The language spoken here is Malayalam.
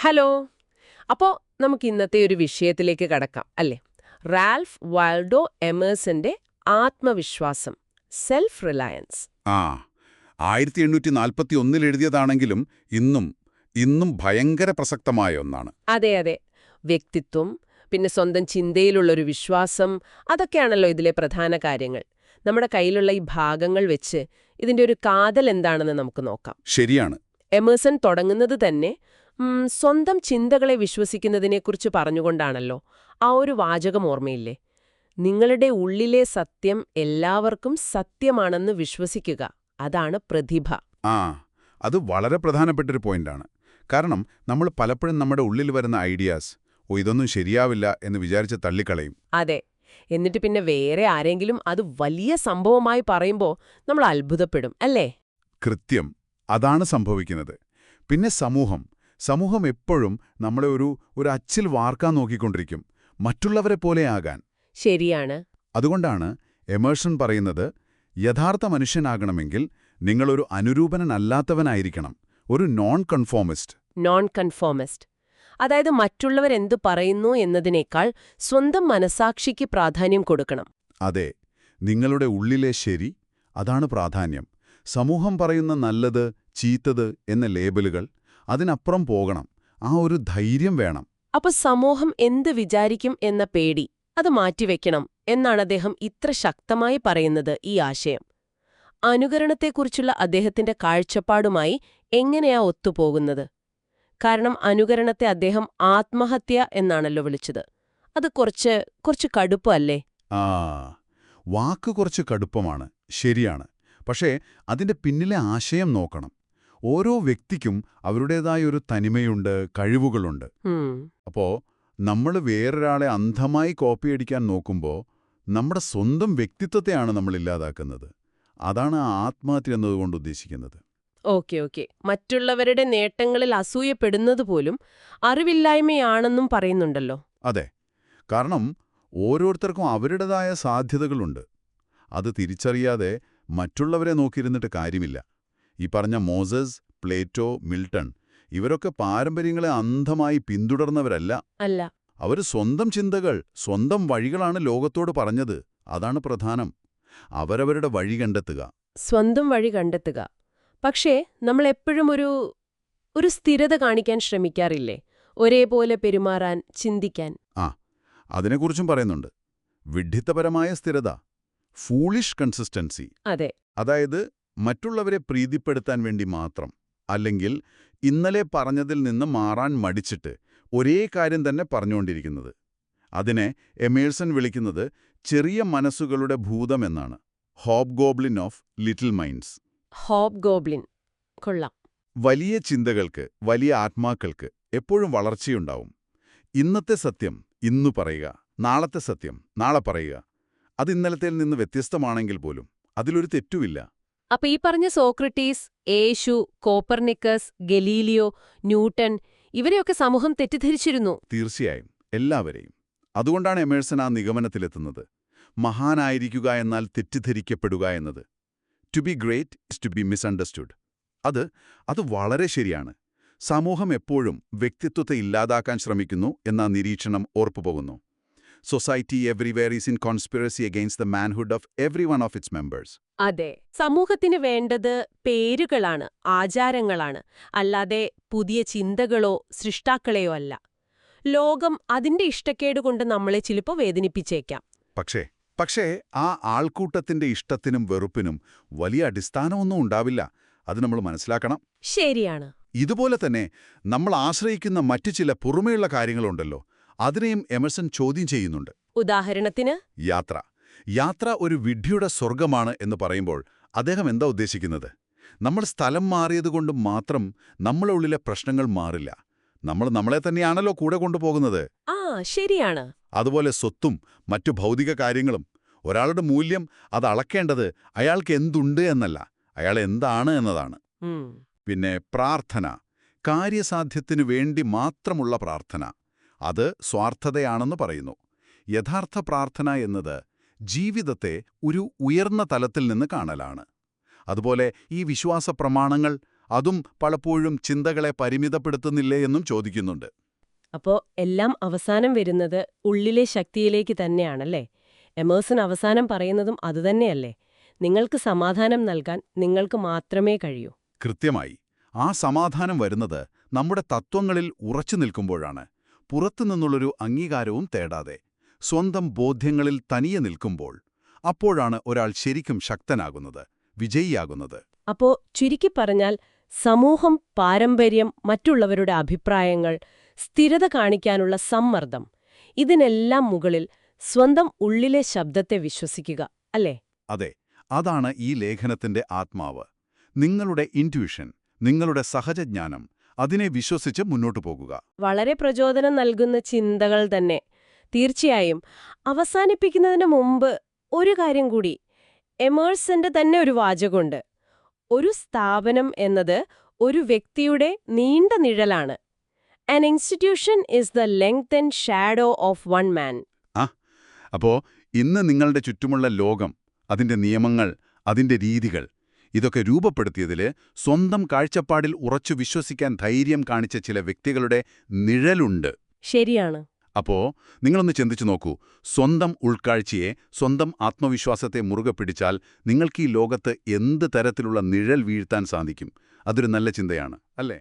ഹലോ. അപ്പോൾ നമുക്ക് ഇന്നത്തെ ഒരു വിഷയത്തിലേക്ക് കടക്കാം അല്ലേ? റാൽഫ് വാൽഡോ എമേഴ്സന്റെ ആത്മവിശ്വാസം, സെൽഫ് റിലയൻസ്. ആ 1841 എഴുതിയതാണെങ്കിലും ഇന്നും ഭയങ്കര പ്രസക്തമായ ഒന്നാണ്. അതെ അതെ. വ്യക്തിത്വം, പിന്നെ സ്വന്തം ചിന്തയിലുള്ളൊരു വിശ്വാസം, അതൊക്കെയാണല്ലോ ഇതിലെ പ്രധാന കാര്യങ്ങൾ. നമ്മുടെ കയ്യിലുള്ള ഈ ഭാഗങ്ങൾ വെച്ച് ഇതിന്റെ ഒരു കാതൽ എന്താണെന്ന് നമുക്ക് നോക്കാം. ശരിയാണ്. എമേഴ്സൺ തുടങ്ങുന്നത് തന്നെ സ്വന്തം ചിന്തകളെ വിശ്വസിക്കുന്നതിനെക്കുറിച്ച് പറഞ്ഞുകൊണ്ടാണല്ലോ. ആ ഒരു വാചകം ഓർമ്മയില്ലേ? നിങ്ങളുടെ ഉള്ളിലെ സത്യം എല്ലാവർക്കും സത്യമാണെന്ന് വിശ്വസിക്കുക, അതാണ് പ്രതിഭ. ആ അത് വളരെ പ്രധാനപ്പെട്ടൊരു പോയിന്റാണ്. കാരണം നമ്മൾ പലപ്പോഴും നമ്മുടെ ഉള്ളിൽ വരുന്ന ഐഡിയാസ് ഇതൊന്നും ശരിയാവില്ല എന്ന് വിചാരിച്ച് തള്ളിക്കളയും. അതെ. എന്നിട്ട് പിന്നെ വേറെ ആരെങ്കിലും അത് വലിയ സംഭവമായി പറയുമ്പോൾ നമ്മൾ അത്ഭുതപ്പെടും, അല്ലേ? കൃത്യം, അതാണ് സംഭവിക്കുന്നത്. പിന്നെ സമൂഹം എപ്പോഴും നമ്മളെ ഒരു അച്ചിൽ വാർക്കാൻ നോക്കിക്കൊണ്ടിരിക്കും, മറ്റുള്ളവരെ പോലെയാകാൻ. ശരിയാണ്. അതുകൊണ്ടാണ് എമേഴ്സൺ പറയുന്നത്, യഥാർത്ഥ മനുഷ്യനാകണമെങ്കിൽ നിങ്ങളൊരു അനുരൂപനല്ലാത്തവനായിരിക്കണം, ഒരു നോൺ കൺഫോമിസ്റ്റ്. അതായത് മറ്റുള്ളവരെന്തു പറയുന്നു എന്നതിനേക്കാൾ സ്വന്തം മനസാക്ഷിക്ക് പ്രാധാന്യം കൊടുക്കണം. അതെ, നിങ്ങളുടെ ഉള്ളിലെ ശരി, അതാണ് പ്രാധാന്യം. സമൂഹം പറയുന്ന നല്ലത്, ചീത്തത് എന്ന ലേബലുകൾ, അതിനപ്പുറം പോകണം. ആ ഒരു ധൈര്യം വേണം. അപ്പൊ സമൂഹം എന്ത് വിചാരിക്കും എന്ന പേടി, അത് മാറ്റിവെക്കണം എന്നാണ് അദ്ദേഹം ഇത്ര ശക്തമായി പറയുന്നത്. ഈ ആശയം അനുകരണത്തെക്കുറിച്ചുള്ള അദ്ദേഹത്തിന്റെ കാഴ്ചപ്പാടുമായി എങ്ങനെയാ ഒത്തുപോകുന്നത്? കാരണം അനുകരണത്തെ അദ്ദേഹം ആത്മഹത്യ എന്നാണല്ലോ വിളിച്ചത്. അത് കുറച്ച് കടുപ്പല്ലേ? വാക്ക് കുറച്ച് കടുപ്പമാണ്, ശരിയാണ്. പക്ഷേ അതിന്റെ പിന്നിലെ ആശയം നോക്കണം. ഓരോ വ്യക്തിക്കും അവരുടേതായ ഒരു തനിമയുണ്ട്, കഴിവുകളുണ്ട്. അപ്പോ നമ്മൾ വേറൊരാളെ അന്ധമായി കോപ്പിയടിക്കാൻ നോക്കുമ്പോൾ നമ്മുടെ സ്വന്തം വ്യക്തിത്വത്തെയാണ് നമ്മൾ ഇല്ലാതാക്കുന്നത്. അതാണ് ആത്മഹത്യ എന്നതുകൊണ്ട് ഉദ്ദേശിക്കുന്നത്. ഓക്കെ. മറ്റുള്ളവരുടെ നേട്ടങ്ങളിൽ അസൂയപ്പെടുന്നത് പോലും അറിവില്ലായ്മയാണെന്നും പറയുന്നുണ്ടല്ലോ. അതെ, കാരണം ഓരോരുത്തർക്കും അവരുടേതായ സാധ്യതകളുണ്ട്. അത് തിരിച്ചറിയാതെ മറ്റുള്ളവരെ നോക്കിയിരുന്നിട്ട് കാര്യമില്ല. ഈ പറഞ്ഞ മോസസ്, പ്ലേറ്റോ, മിൽട്ടൺ, ഇവരൊക്കെ പാരമ്പര്യങ്ങളെ അന്ധമായി പിന്തുടർന്നവരല്ല. അവർ സ്വന്തം ചിന്തകൾ, സ്വന്തം വഴികളാണ് ലോകത്തോട് പറഞ്ഞത്. അതാണ് പ്രധാനം. അവരവരുടെ വഴി കണ്ടെത്തുക, സ്വന്തം വഴി കണ്ടെത്തുക. പക്ഷേ നമ്മളെപ്പോഴും ഒരു സ്ഥിരത കാണിക്കാൻ ശ്രമിക്കാറില്ലേ? ഒരേപോലെ പെരുമാറാൻ, ചിന്തിക്കാൻ. അതിനെക്കുറിച്ചും പറയുന്നുണ്ട്. വിഡ്ഢിത്തപരമായ സ്ഥിരത, ഫൂളിഷ് കൺസിസ്റ്റൻസി. അതെ. അതായത് മറ്റുള്ളവരെ പ്രീതിപ്പെടുത്താൻ വേണ്ടി മാത്രം, അല്ലെങ്കിൽ ഇന്നലെ പറഞ്ഞതിൽ നിന്ന് മാറാൻ മടിച്ചിട്ട് ഒരേ കാര്യം തന്നെ പറഞ്ഞുകൊണ്ടിരിക്കുന്നത്. അതിനെ എമേഴ്സൺ വിളിക്കുന്നത് ചെറിയ മനസ്സുകളുടെ ഭൂതമെന്നാണ്. ഹോബ്ഗോബ്ലിൻ ഓഫ് ലിറ്റിൽ മൈൻഡ്സ്. ഹോബ്ഗോബ്ലിൻ കൊള്ളാം. വലിയ ചിന്തകൾക്ക്, വലിയ ആത്മാക്കൾക്ക് എപ്പോഴും വളർച്ചയുണ്ടാവും. ഇന്നത്തെ സത്യം ഇന്നു പറയുക, നാളത്തെ സത്യം നാളെ പറയുക. അത് ഇന്നലത്തേൽ നിന്ന് വ്യത്യസ്തമാണെങ്കിൽ പോലും അതിലൊരു തെറ്റുമില്ല. അപ്പൊ ഈ പറഞ്ഞ സോക്രട്ടീസ്, യേശു, കോപ്പർനിക്കസ്, ഗലീലിയോ, ന്യൂട്ടൺ, ഇവരെയൊക്കെ സമൂഹം തെറ്റിദ്ധരിച്ചിരുന്നു. തീർച്ചയായും, എല്ലാവരെയും. അതുകൊണ്ടാണ് എമേഴ്സൺ ആ നിഗമനത്തിലെത്തുന്നത്. മഹാനായിരിക്കുക എന്നാൽ തെറ്റിദ്ധരിക്കപ്പെടുക എന്നത്. To be great is to be misunderstood. അത് വളരെ ശരിയാണ്. സമൂഹം എപ്പോഴും വ്യക്തിത്വത്തെ ഇല്ലാതാക്കാൻ ശ്രമിക്കുന്നു എന്ന നിരീക്ഷണം ഓർപ്പുപോകുന്നു. Society everywhere is in conspiracy against the manhood of every one of its members. അതെ, സമൂഹത്തിന് വേണ്ടത് പേരുകളാണ്, ആചാരങ്ങളാണ്, അല്ലാതെ പുതിയ ചിന്തകളോ സൃഷ്ടാക്കളെയോ അല്ല. ലോകം അതിന്റെ ഇഷ്ടക്കേടുകൊണ്ട് നമ്മളെ ചിലപ്പോൾ വേദനിപ്പിച്ചേക്കാം. പക്ഷേ ആ ആൾക്കൂട്ടത്തിന്റെ ഇഷ്ടത്തിനും വെറുപ്പിനും വലിയ അടിസ്ഥാനമൊന്നും ഉണ്ടാവില്ല. അത് നമ്മൾ മനസ്സിലാക്കണം. ശരിയാണ്. ഇതുപോലെ തന്നെ നമ്മൾ ആശ്രയിക്കുന്ന മറ്റു ചില പുറമേയുള്ള കാര്യങ്ങളുണ്ടല്ലോ, അതിനെയും എമേഴ്സൺ ചോദ്യം ചെയ്യുന്നുണ്ട്. ഉദാഹരണത്തിന് യാത്ര ഒരു വിഡ്ഢിയുടെ സ്വർഗമാണ് എന്ന് പറയുമ്പോൾ അദ്ദേഹം എന്താ ഉദ്ദേശിക്കുന്നത്? നമ്മൾ സ്ഥലം മാറിയതുകൊണ്ട് മാത്രം നമ്മളെ ഉള്ളിലെ പ്രശ്നങ്ങൾ മാറില്ല. നമ്മൾ നമ്മളെ തന്നെയാണല്ലോ കൂടെ കൊണ്ടുപോകുന്നത്. ശരിയാണ്. അതുപോലെ സ്വത്തും മറ്റു ഭൗതിക കാര്യങ്ങളും. ഒരാളുടെ മൂല്യം അത് അളക്കേണ്ടത് അയാൾക്ക് എന്തുണ്ട് എന്നല്ല, അയാൾ എന്താണ് എന്നതാണ്. പിന്നെ പ്രാർത്ഥന, കാര്യസാധ്യത്തിനു വേണ്ടി മാത്രമുള്ള പ്രാർത്ഥന, അത് സ്വാർത്ഥതയാണെന്ന് പറയുന്നു. യഥാർത്ഥ പ്രാർത്ഥന എന്നത് ജീവിതത്തെ ഒരു ഉയർന്ന തലത്തിൽ നിന്ന് കാണലാണ്. അതുപോലെ ഈ വിശ്വാസ പ്രമാണങ്ങൾ, അതും പലപ്പോഴും ചിന്തകളെ പരിമിതപ്പെടുത്തുന്നില്ലേ എന്നും ചോദിക്കുന്നുണ്ട്. അപ്പോ എല്ലാം അവസാനം വരുന്നത് ഉള്ളിലെ ശക്തിയിലേക്ക് തന്നെയാണല്ലേ? എമേഴ്സൺ അവസാനം പറയുന്നതും അതുതന്നെയല്ലേ? നിങ്ങൾക്ക് സമാധാനം നൽകാൻ നിങ്ങൾക്ക് മാത്രമേ കഴിയൂ. കൃത്യമായി. ആ സമാധാനം വരുന്നത് നമ്മുടെ തത്വങ്ങളിൽ ഉറച്ചു നിൽക്കുമ്പോഴാണ്. പുറത്തുനിന്നുള്ളൊരു അംഗീകാരവും തേടാതെ സ്വന്തം ബോധ്യങ്ങളിൽ തനിയെ നിൽക്കുമ്പോൾ. അപ്പോഴാണ് ഒരാൾ ശരിക്കും ശക്തനാകുന്നത്, വിജയിയാകുന്നത്. അപ്പോ ചുരുക്കി പറഞ്ഞാൽ സമൂഹം, പാരമ്പര്യം, മറ്റുള്ളവരുടെ അഭിപ്രായങ്ങൾ, സ്ഥിരത കാണിക്കാനുള്ള സമ്മർദ്ദം, ഇതിനെല്ലാം മുകളിൽ സ്വന്തം ഉള്ളിലെ ശബ്ദത്തെ വിശ്വസിക്കുക, അല്ലേ? അതെ, അതാണ് ഈ ലേഖനത്തിന്റെ ആത്മാവ്. നിങ്ങളുടെ ഇൻറ്റ്യൂഷൻ, നിങ്ങളുടെ സഹജജ്ഞാനം, അതിനെ വിശ്വസിച്ച് മുന്നോട്ടു പോകുക. വളരെ പ്രചോദനം നൽകുന്ന ചിന്തകൾ തന്നെ. തീർച്ചയായും. അവസാനിപ്പിക്കുന്നതിന് മുമ്പ് ഒരു കാര്യം കൂടി. എമേഴ്സന്റെ തന്നെ ഒരു വാചകമുണ്ട്. ഒരു സ്ഥാപനം എന്നത് ഒരു വ്യക്തിയുടെ നീണ്ട നിഴലാണ്. An institution is the lengthened shadow of one man. അപ്പോ ഇന്ന് നിങ്ങളുടെ ചുറ്റുമുള്ള ലോകം, അതിന്റെ നിയമങ്ങൾ, അതിന്റെ രീതികൾ, ഇതൊക്കെ രൂപപ്പെടുത്തിയതില് സ്വന്തം കാഴ്ചപ്പാടിൽ ഉറച്ചു വിശ്വസിക്കാൻ ധൈര്യം കാണിച്ച ചില വ്യക്തികളുടെ നിഴലുണ്ട്. ശരിയാണ്. അപ്പോ നിങ്ങളൊന്ന് ചിന്തിച്ചു നോക്കൂ. സ്വന്തം ഉൾക്കാഴ്ചയെ, സ്വന്തം ആത്മവിശ്വാസത്തെ മുറുകെ പിടിച്ചാൽ നിങ്ങൾക്ക് ഈ ലോകത്ത് എന്ത് തരത്തിലുള്ള നിഴൽ വീഴ്ത്താൻ സാധിക്കും? അതൊരു നല്ല ചിന്തയാണ്, അല്ലേ?